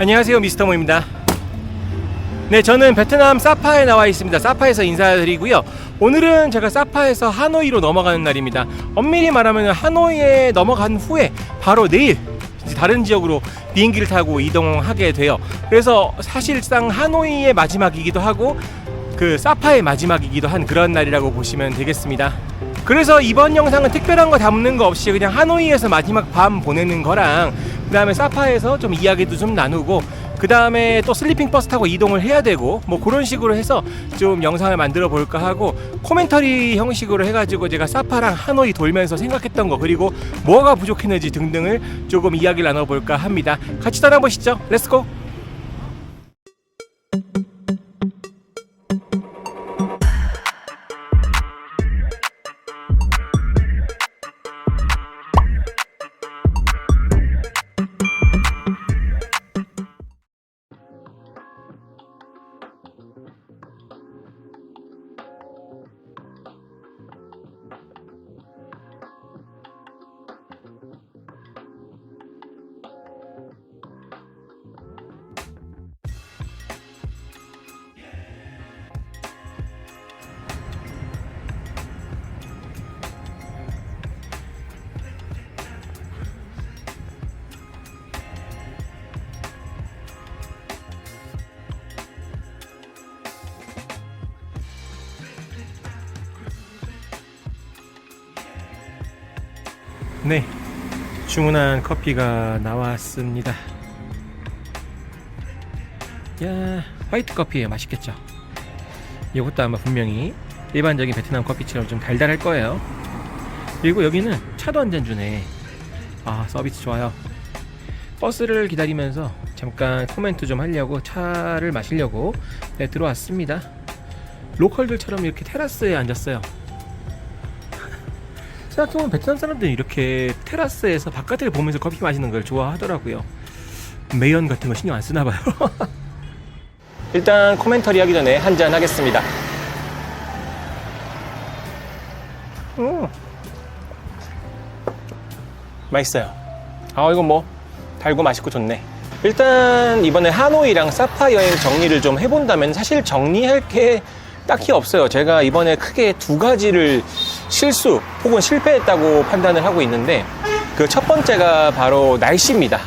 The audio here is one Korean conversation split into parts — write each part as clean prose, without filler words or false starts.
안녕하세요, 미스터 모입니다. 네, 저는 베트남 사파에 나와 있습니다. 사파에서 인사드리고요. 오늘은 제가 사파에서 하노이로 넘어가는 날입니다. 엄밀히 말하면 하노이에 넘어간 후에 바로 내일 다른 지역으로 비행기를 타고 이동하게 돼요. 그래서 사실상 하노이의 마지막이기도 하고 그 사파의 마지막이기도 한 그런 날이라고 보시면 되겠습니다. 그래서 이번 영상은 특별한 거 담는 거 없이 그냥 하노이에서 마지막 밤 보내는 거랑 그 다음에 사파에서 좀 이야기도 좀 나누고 그 다음에 또 슬리핑 버스 타고 이동을 해야 되고 뭐 그런 식으로 해서 좀 영상을 만들어 볼까 하고 코멘터리 형식으로 해가지고 제가 사파랑 하노이 돌면서 생각했던 거 그리고 뭐가 부족했는지 등등을 조금 이야기를 나눠볼까 합니다. 같이 떠나보시죠. 렛츠고! 네, 주문한 커피가 나왔습니다. 야, 화이트 커피예요. 맛있겠죠? 이것도 아마 분명히 일반적인 베트남 커피처럼 좀 달달할 거예요. 그리고 여기는 차도 한 잔 주네. 아, 서비스 좋아요. 버스를 기다리면서 잠깐 코멘트 좀 하려고 차를 마시려고 들어왔습니다. 로컬들처럼 이렇게 테라스에 앉았어요. 생각해보면 베트남 사람들은 이렇게 테라스에서 바깥을 보면서 커피 마시는 걸 좋아하더라고요. 매연 같은 거 신경 안 쓰나 봐요. 일단 코멘터리 하기 전에 한잔 하겠습니다. 맛있어요. 아, 이건 뭐 달고 맛있고 좋네. 일단 이번에 하노이랑 사파 여행 정리를 좀 해본다면 사실 정리할 게 딱히 없어요. 제가 이번에 크게 두 가지를 실수 혹은 실패했다고 판단을 하고 있는데 그 첫 번째가 바로 날씨입니다.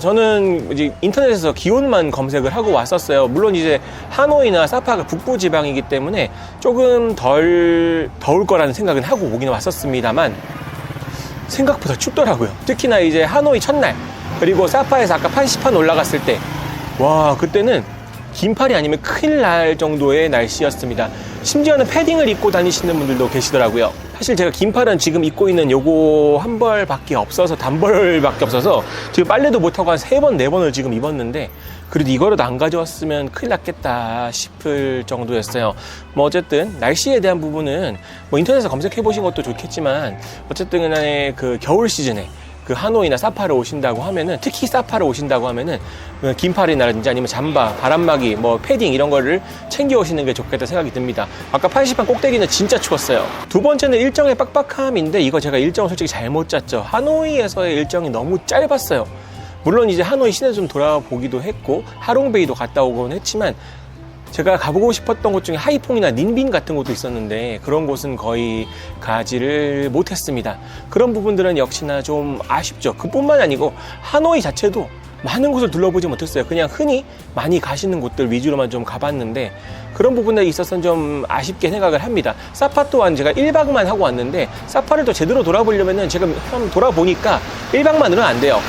저는 이제 인터넷에서 기온만 검색을 하고 왔었어요. 물론 이제 하노이나 사파가 북부 지방이기 때문에 조금 덜 더울 거라는 생각은 하고 오긴 왔었습니다만 생각보다 춥더라고요. 특히나 이제 하노이 첫날 그리고 사파에서 아까 판시판 올라갔을 때 와, 그때는 긴팔이 아니면 큰일 날 정도의 날씨였습니다. 심지어는 패딩을 입고 다니시는 분들도 계시더라고요. 사실 제가 긴팔은 지금 입고 있는 요거 한 벌밖에 없어서 단벌밖에 없어서 지금 빨래도 못하고 한 3번, 4번을 지금 입었는데 그래도 이거라도 안 가져왔으면 큰일 났겠다 싶을 정도였어요. 뭐 어쨌든 날씨에 대한 부분은 뭐 인터넷에서 검색해 보신 것도 좋겠지만 어쨌든 간에 그 겨울 시즌에 그 하노이나 사파를 오신다고 하면은 특히 사파를 오신다고 하면은 긴팔이라든지 아니면 잠바, 바람막이, 뭐 패딩 이런 거를 챙겨 오시는 게 좋겠다 생각이 듭니다. 아까 판시판 꼭대기는 진짜 추웠어요. 두 번째는 일정의 빡빡함인데 이거 제가 일정을 솔직히 잘못 짰죠. 하노이에서의 일정이 너무 짧았어요. 물론 이제 하노이 시내 좀 돌아보기도 했고 하롱베이도 갔다 오곤 했지만 제가 가보고 싶었던 곳 중에 하이퐁이나 닌빈 같은 곳도 있었는데 그런 곳은 거의 가지를 못했습니다. 그런 부분들은 역시나 좀 아쉽죠. 그뿐만 아니고 하노이 자체도 많은 곳을 둘러보지 못했어요. 그냥 흔히 많이 가시는 곳들 위주로만 좀 가봤는데 그런 부분에 있어서는 좀 아쉽게 생각을 합니다. 사파 또한 제가 1박만 하고 왔는데 사파를 또 제대로 돌아보려면 제가 한번 돌아보니까 1박만으로는 안 돼요.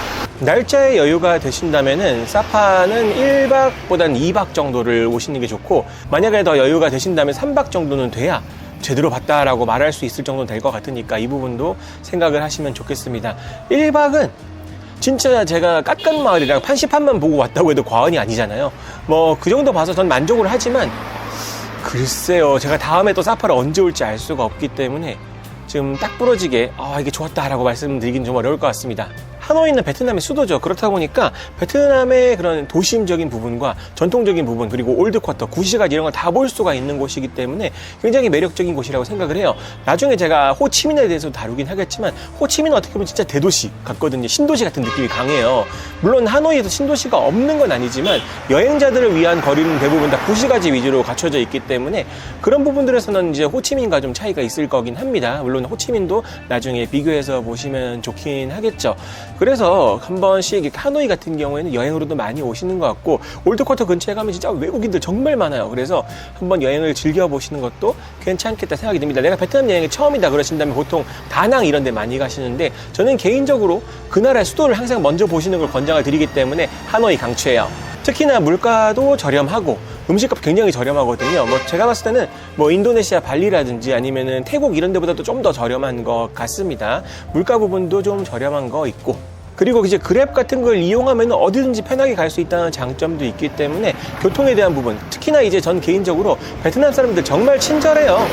날짜에 여유가 되신다면은 사파는 1박보단 2박 정도를 오시는 게 좋고 만약에 더 여유가 되신다면 3박 정도는 돼야 제대로 봤다라고 말할 수 있을 정도는 될 것 같으니까 이 부분도 생각을 하시면 좋겠습니다. 1박은 진짜 제가 깎은마을이랑 판시판만 보고 왔다고 해도 과언이 아니잖아요. 뭐 그 정도 봐서 전 만족을 하지만 글쎄요, 제가 다음에 또 사파를 언제 올지 알 수가 없기 때문에 지금 딱 부러지게 이게 좋았다라고 말씀드리긴 좀 어려울 것 같습니다. 하노이는 베트남의 수도죠. 그렇다 보니까 베트남의 그런 도심적인 부분과 전통적인 부분, 그리고 올드쿼터, 구시가지 이런 걸 다 볼 수가 있는 곳이기 때문에 굉장히 매력적인 곳이라고 생각을 해요. 나중에 제가 호치민에 대해서 다루긴 하겠지만 호치민은 어떻게 보면 진짜 대도시 같거든요. 신도시 같은 느낌이 강해요. 물론 하노이에도 신도시가 없는 건 아니지만 여행자들을 위한 거리는 대부분 다 구시가지 위주로 갖춰져 있기 때문에 그런 부분들에서는 이제 호치민과 좀 차이가 있을 거긴 합니다. 물론 호치민도 나중에 비교해서 보시면 좋긴 하겠죠. 그래서 한 번씩 하노이 같은 경우에는 여행으로도 많이 오시는 것 같고 올드쿼터 근처에 가면 진짜 외국인들 정말 많아요. 그래서 한번 여행을 즐겨보시는 것도 괜찮겠다 생각이 듭니다. 내가 베트남 여행이 처음이다 그러신다면 보통 다낭 이런 데 많이 가시는데 저는 개인적으로 그 나라의 수도를 항상 먼저 보시는 걸 권장을 드리기 때문에 하노이 강추해요. 특히나 물가도 저렴하고 음식값 굉장히 저렴하거든요. 뭐 제가 봤을 때는 뭐 인도네시아 발리라든지 아니면은 태국 이런 데보다도 좀 더 저렴한 것 같습니다. 물가 부분도 좀 저렴한 거 있고 그리고 이제 그랩 같은 걸 이용하면 어디든지 편하게 갈 수 있다는 장점도 있기 때문에 교통에 대한 부분 특히나 이제 전 개인적으로 베트남 사람들 정말 친절해요.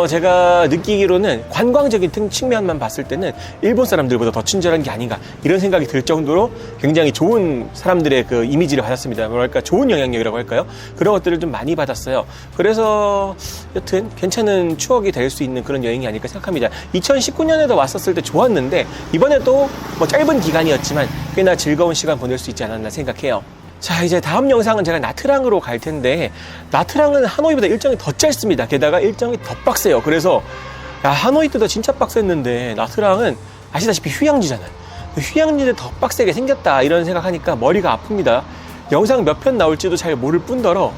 제가 느끼기로는 관광적인 측면만 봤을 때는 일본 사람들보다 더 친절한 게 아닌가 이런 생각이 들 정도로 굉장히 좋은 사람들의 그 이미지를 받았습니다. 뭐랄까 좋은 영향력이라고 할까요? 그런 것들을 좀 많이 받았어요. 그래서 여튼 괜찮은 추억이 될 수 있는 그런 여행이 아닐까 생각합니다. 2019년에도 왔었을 때 좋았는데 이번에 또 뭐 짧은 기간이었지만 꽤나 즐거운 시간 보낼 수 있지 않았나 생각해요. 자, 이제 다음 영상은 제가 나트랑으로 갈 텐데 나트랑은 하노이보다 일정이 더 짧습니다. 게다가 일정이 더 빡세요. 그래서 야, 하노이 때도 진짜 빡셌는데 나트랑은 아시다시피 휴양지잖아요. 휴양지인데 더 빡세게 생겼다 이런 생각하니까 머리가 아픕니다. 영상 몇 편 나올지도 잘 모를 뿐더러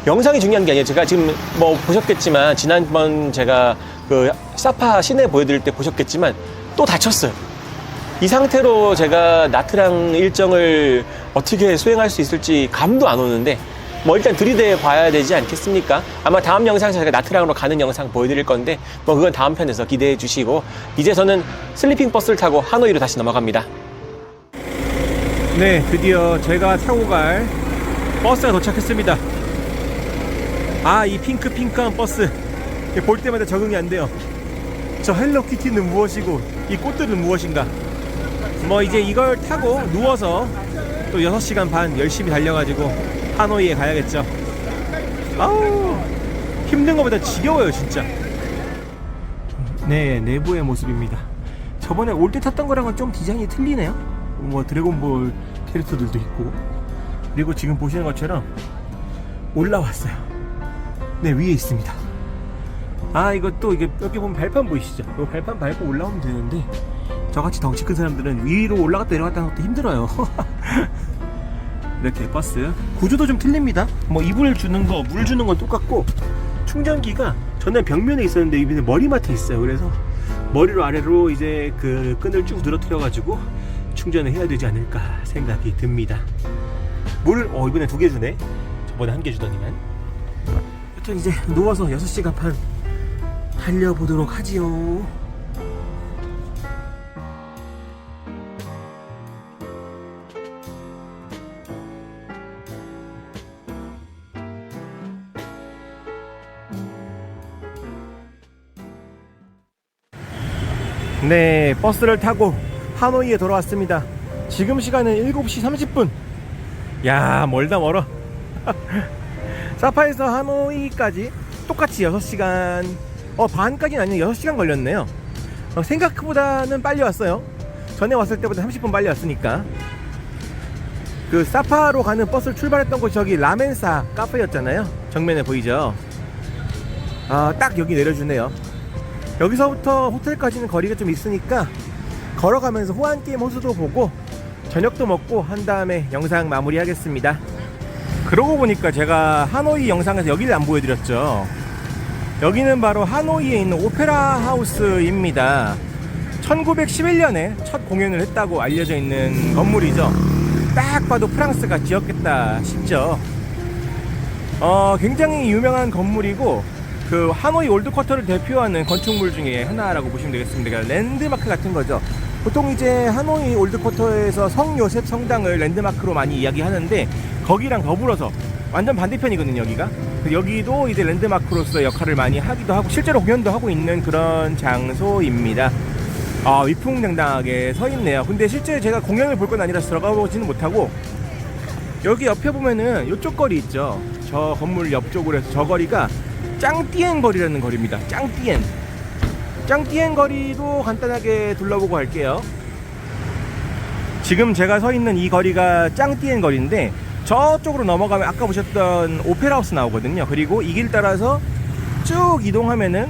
영상이 중요한 게 아니에요. 제가 지금 뭐 보셨겠지만 지난번 제가 그 사파 시내 보여드릴 때 보셨겠지만 또 다쳤어요. 이 상태로 제가 나트랑 일정을 어떻게 수행할 수 있을지 감도 안 오는데 뭐 일단 들이대 봐야 되지 않겠습니까? 아마 다음 영상에서 제가 나트랑으로 가는 영상 보여드릴 건데 뭐 그건 다음 편에서 기대해 주시고 이제 저는 슬리핑 버스를 타고 하노이로 다시 넘어갑니다. 네, 드디어 제가 타고 갈 버스가 도착했습니다. 아, 이 핑크한 버스 볼 때마다 적응이 안 돼요. 저 헬로키티는 무엇이고 이 꽃들은 무엇인가. 뭐 이제 이걸 타고 누워서 또 6시간 반 열심히 달려가지고 하노이에 가야겠죠. 아우 힘든 것보다 지겨워요 진짜. 네, 내부의 모습입니다. 저번에 올 때 탔던 거랑은 좀 디자인이 틀리네요. 뭐 드래곤볼 캐릭터들도 있고 그리고 지금 보시는 것처럼 올라왔어요. 네, 위에 있습니다. 아, 이것도 이게 여기 보면 발판 보이시죠? 이 발판 밟고 올라오면 되는데 저같이 덩치 큰 사람들은 위로 올라갔다 내려갔다 하는 것도 힘들어요. 이렇게 버스 구조도 좀 틀립니다. 뭐 이불 주는 거, 물 주는 건 똑같고 충전기가 전에 벽면에 있었는데 이번에 머리맡에 있어요. 그래서 머리로 아래로 이제 그 끈을 쭉 늘어뜨려 가지고 충전을 해야 되지 않을까 생각이 듭니다. 물을 이번에 2개 주네. 저번에 1개 주더니만. 여튼 이제 누워서 6시간 반 달려보도록 하지요. 네, 버스를 타고 하노이에 돌아왔습니다. 지금 시간은 7시 30분. 야, 멀다 멀어. 사파에서 하노이까지 똑같이 6시간 반까지는 아니에요. 6시간 걸렸네요. 생각보다는 빨리 왔어요. 전에 왔을 때보다 30분 빨리 왔으니까. 그 사파로 가는 버스를 출발했던 곳이 저기 라멘사 카페였잖아요. 정면에 보이죠? 딱 여기 내려주네요. 여기서부터 호텔까지는 거리가 좀 있으니까 걸어가면서 호안게임 호수도 보고 저녁도 먹고 한 다음에 영상 마무리 하겠습니다. 그러고 보니까 제가 하노이 영상에서 여기를 안 보여드렸죠. 여기는 바로 하노이에 있는 오페라 하우스입니다. 1911년에 첫 공연을 했다고 알려져 있는 건물이죠. 딱 봐도 프랑스가 지었겠다 싶죠. 굉장히 유명한 건물이고 그 하노이 올드쿼터를 대표하는 건축물 중에 하나라고 보시면 되겠습니다. 그러니까 랜드마크 같은 거죠. 보통 이제 하노이 올드쿼터에서 성요셉 성당을 랜드마크로 많이 이야기하는데 거기랑 더불어서 완전 반대편이거든요. 여기도 이제 랜드마크로서 역할을 많이 하기도 하고 실제로 공연도 하고 있는 그런 장소입니다. 위풍당당하게 서 있네요. 근데 실제 제가 공연을 볼 건 아니라서 들어가 보지는 못하고, 여기 옆에 보면은 이쪽 거리 있죠. 저 건물 옆쪽으로 해서 저 거리가 짱띠엔 거리라는 거리입니다. 짱띠엔 거리도 간단하게 둘러보고 갈게요. 지금 제가 서 있는 이 거리가 짱띠엔 거리인데, 저쪽으로 넘어가면 아까 보셨던 오페라하우스 나오거든요. 그리고 이 길 따라서 쭉 이동하면은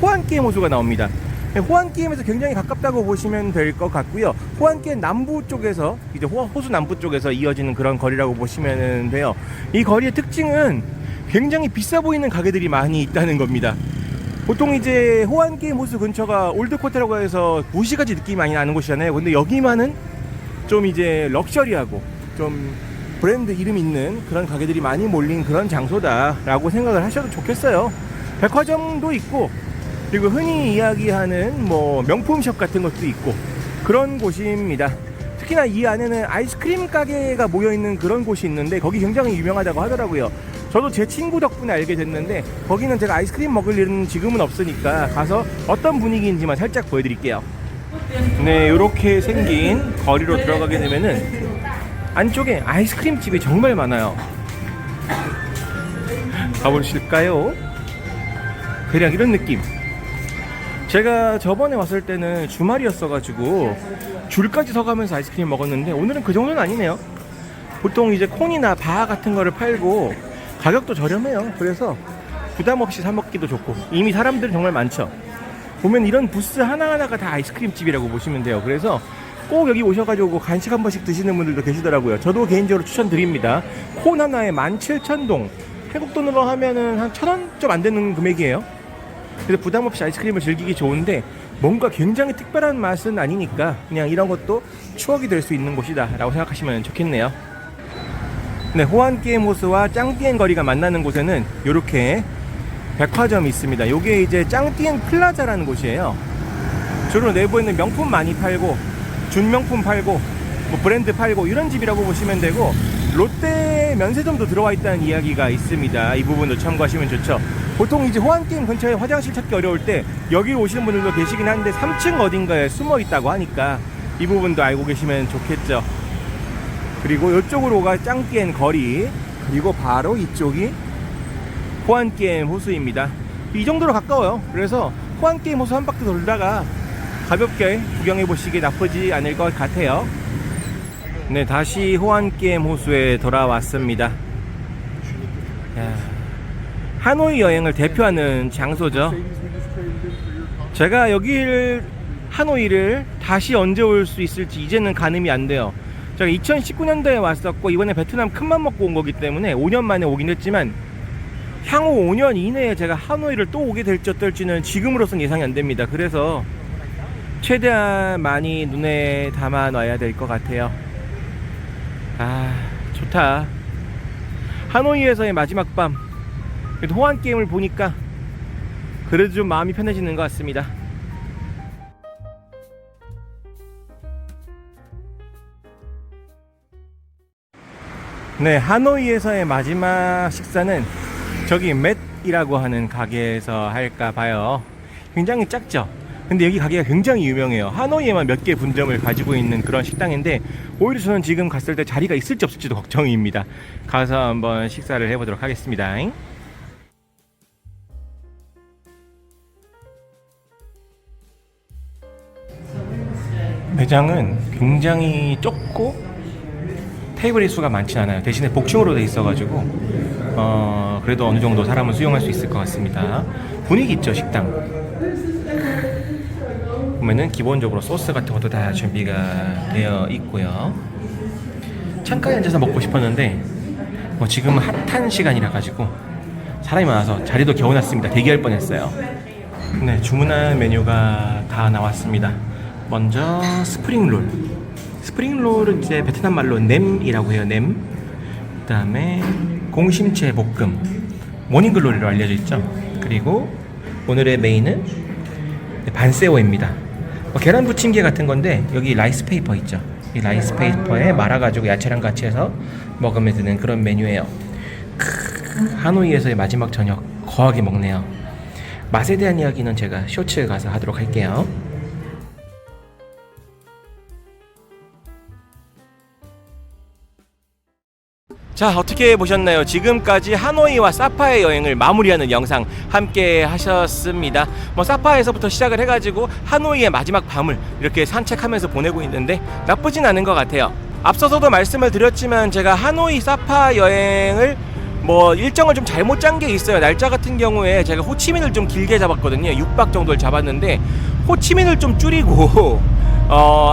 호안게임 호수가 나옵니다. 호안게임에서 굉장히 가깝다고 보시면 될 것 같고요. 호안게임 남부 쪽에서, 이제 호수 남부 쪽에서 이어지는 그런 거리라고 보시면 돼요. 이 거리의 특징은 굉장히 비싸 보이는 가게들이 많이 있다는 겁니다. 보통 이제 호안게임 호수 근처가 올드코테라고 해서 무시가지 느낌이 많이 나는 곳이잖아요. 근데 여기만은 좀 이제 럭셔리하고 좀 브랜드 이름 있는 그런 가게들이 많이 몰린 그런 장소다라고 생각을 하셔도 좋겠어요. 백화점도 있고, 그리고 흔히 이야기하는 뭐 명품숍 같은 것도 있고, 그런 곳입니다. 특히나 이 안에는 아이스크림 가게가 모여있는 그런 곳이 있는데, 거기 굉장히 유명하다고 하더라고요. 저도 제 친구 덕분에 알게 됐는데, 거기는 제가 아이스크림 먹을 일은 지금은 없으니까 가서 어떤 분위기인지만 살짝 보여드릴게요. 네, 이렇게 생긴 거리로 들어가게 되면은 안쪽에 아이스크림 집이 정말 많아요. 가보실까요? 대략 이런 느낌. 제가 저번에 왔을 때는 주말이었어가지고 줄까지 서가면서 아이스크림 먹었는데, 오늘은 그 정도는 아니네요. 보통 이제 콘이나 바 같은 거를 팔고 가격도 저렴해요. 그래서 부담 없이 사 먹기도 좋고, 이미 사람들은 정말 많죠. 보면 이런 부스 하나하나가 다 아이스크림 집이라고 보시면 돼요. 그래서 꼭 여기 오셔가지고 간식 한 번씩 드시는 분들도 계시더라고요. 저도 개인적으로 추천드립니다. 콘 하나에 17,000동, 한국 돈으로 하면은 한 1,000원 좀 안 되는 금액이에요. 그래서 부담 없이 아이스크림을 즐기기 좋은데, 뭔가 굉장히 특별한 맛은 아니니까 그냥 이런 것도 추억이 될 수 있는 곳이다 라고 생각하시면 좋겠네요. 네, 호안게임 호수와 짱띠엔 거리가 만나는 곳에는 이렇게 백화점이 있습니다. 요게 이제 짱띠엔 플라자라는 곳이에요. 주로 내부에는 명품 많이 팔고, 준명품 팔고, 뭐 브랜드 팔고, 이런 집이라고 보시면 되고, 롯데 면세점도 들어와 있다는 이야기가 있습니다. 이 부분도 참고하시면 좋죠. 보통 이제 호안게임 근처에 화장실 찾기 어려울 때 여기로 오시는 분들도 계시긴 한데, 3층 어딘가에 숨어 있다고 하니까 이 부분도 알고 계시면 좋겠죠. 그리고 이쪽으로가 짱띠엔 거리, 그리고 바로 이쪽이 호안게임 호수입니다. 이 정도로 가까워요. 그래서 호안게임 호수 한 바퀴 돌다가 가볍게 구경해 보시기 나쁘지 않을 것 같아요. 네, 다시 호안게임 호수에 돌아왔습니다. 하노이 여행을 대표하는 장소죠. 제가 여기를, 하노이를 다시 언제 올 수 있을지 이제는 가늠이 안 돼요. 제가 2019년도에 왔었고, 이번에 베트남 큰맘 먹고 온 거기 때문에 5년 만에 오긴 했지만, 향후 5년 이내에 제가 하노이를 또 오게 될지 어떨지는 지금으로선 예상이 안 됩니다. 그래서 최대한 많이 눈에 담아 놔야 될 것 같아요. 좋다. 하노이에서의 마지막 밤, 그래도 호안게임을 보니까 그래도 좀 마음이 편해지는 것 같습니다. 네, 하노이에서의 마지막 식사는 저기 맷이라고 하는 가게에서 할까 봐요. 굉장히 작죠? 근데 여기 가게가 굉장히 유명해요. 하노이에만 몇 개 분점을 가지고 있는 그런 식당인데, 오히려 저는 지금 갔을 때 자리가 있을지 없을지도 걱정입니다. 가서 한번 식사를 해보도록 하겠습니다. 매장은 굉장히 좁고 테이블의 수가 많지 않아요. 대신에 복층으로 돼 있어가지고 그래도 어느 정도 사람을 수용할 수 있을 것 같습니다. 분위기 있죠, 식당. 보면은 기본적으로 소스 같은 것도 다 준비가 되어 있고요. 창가에 앉아서 먹고 싶었는데 뭐 지금은 핫한 시간이라 가지고 사람이 많아서 자리도 겨우 났습니다. 대기할 뻔했어요. 네, 주문한 메뉴가 다 나왔습니다. 먼저 스프링롤. 스프링롤은 이제 베트남 말로 냄이라고 해요. 냄. 그 다음에 공심채 볶음, 모닝글로리로 알려져 있죠. 그리고 오늘의 메인은 반새우입니다. 계란 부침개 같은 건데, 여기 라이스 페이퍼 있죠. 이 라이스 페이퍼에 말아가지고 야채랑 같이 해서 먹으면 되는 그런 메뉴예요. 하노이에서의 마지막 저녁 거하게 먹네요. 맛에 대한 이야기는 제가 쇼츠에 가서 하도록 할게요. 자, 어떻게 보셨나요? 지금까지 하노이와 사파의 여행을 마무리하는 영상 함께 하셨습니다. 뭐 사파에서부터 시작을 해가지고 하노이의 마지막 밤을 이렇게 산책하면서 보내고 있는데 나쁘진 않은 것 같아요. 앞서서도 말씀을 드렸지만 제가 하노이 사파 여행을 뭐 일정을 좀 잘못 짠 게 있어요. 날짜 같은 경우에 제가 호치민을 좀 길게 잡았거든요. 6박 정도를 잡았는데 호치민을 좀 줄이고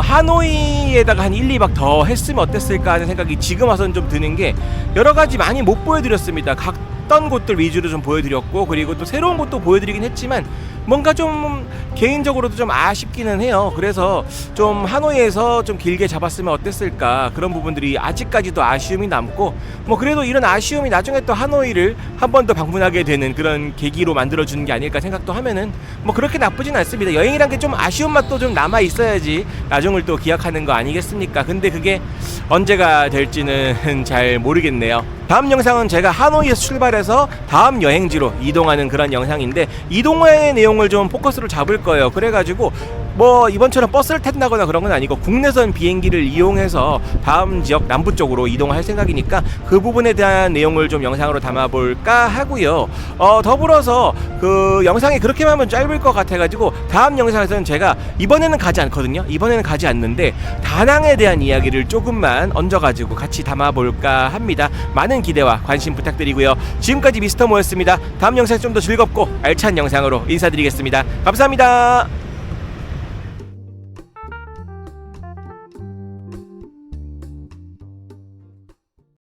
하노이에다가 한 1, 2박 더 했으면 어땠을까 하는 생각이 지금 와서는 좀 드는 게 여러 가지 많이 못 보여드렸습니다. 갔던 곳들 위주로 좀 보여드렸고 그리고 또 새로운 곳도 보여드리긴 했지만 뭔가 좀 개인적으로도 좀 아쉽기는 해요. 그래서 좀 하노이에서 좀 길게 잡았으면 어땠을까 그런 부분들이 아직까지도 아쉬움이 남고 뭐 그래도 이런 아쉬움이 나중에 또 하노이를 한 번 더 방문하게 되는 그런 계기로 만들어주는 게 아닐까 생각도 하면은 뭐 그렇게 나쁘진 않습니다. 여행이란 게 좀 아쉬운 맛도 좀 남아 있어야지 나중을 또 기약하는 거 아니겠습니까? 근데 그게 언제가 될지는 잘 모르겠네요. 다음 영상은 제가 하노이에서 출발해서 다음 여행지로 이동하는 그런 영상인데 이동의 내용을 좀 포커스로 잡을 거예요. 그래가지고 뭐 이번처럼 버스를 탄다거나 그런 건 아니고 국내선 비행기를 이용해서 다음 지역 남부 쪽으로 이동할 생각이니까 그 부분에 대한 내용을 좀 영상으로 담아볼까 하고요. 더불어서 그 영상이 그렇게만 하면 짧을 것 같아가지고 다음 영상에서는 제가 이번에는 가지 않거든요. 이번에는 가지 않는데 다낭에 대한 이야기를 조금만 얹어가지고 같이 담아볼까 합니다. 많은 기대와 관심 부탁드리고요. 지금까지 미스터모였습니다. 다음 영상에서 좀 더 즐겁고 알찬 영상으로 인사드리겠습니다. 감사합니다.